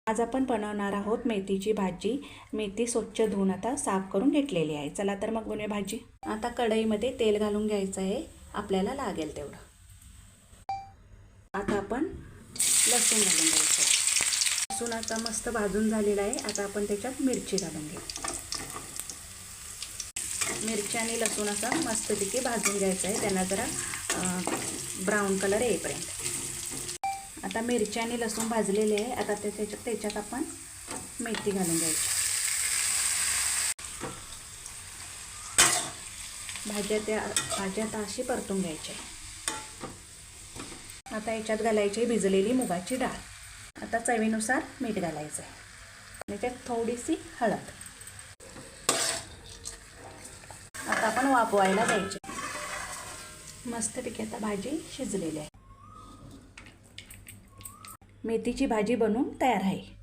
आज आपण बनवणार आहोत मेथीची भाजी। मेथी स्वच्छ धुवून आता साफ करून घेतलेली आहे। चला तर मग बनवूया भाजी। आता कढईमध्ये तेल घालून घ्यायचं आहे, आपल्याला लागेल तेवढं। आता आपण लसूण घालून घ्यायचं आहे। लसूण आता मस्त भाजून झालेला आहे। आता आपण त्याच्यात मिरची घालून घेऊ। मिरची आणि लसूण असा मस्तपैकी भाजून घ्यायचं आहे, त्यांना जरा ब्राऊन कलर येईपर्यंत। आता मिरची आणि लसूण भाजलेले आहे। आता त्याच्यात आपण मेथी घालून घ्यायची। भाज्या अशी परतून घ्यायची। आता याच्यात घालायची भिजलेली मुगाची डाळ। आता चवीनुसार मीठ घालायचं आहे, त्याच्यात थोडीशी हळद। आता आपण वाफवायला द्यायची। मस्तपैकी आता भाजी शिजलेली आहे। मेथीची भाजी बनवून तयार आहे।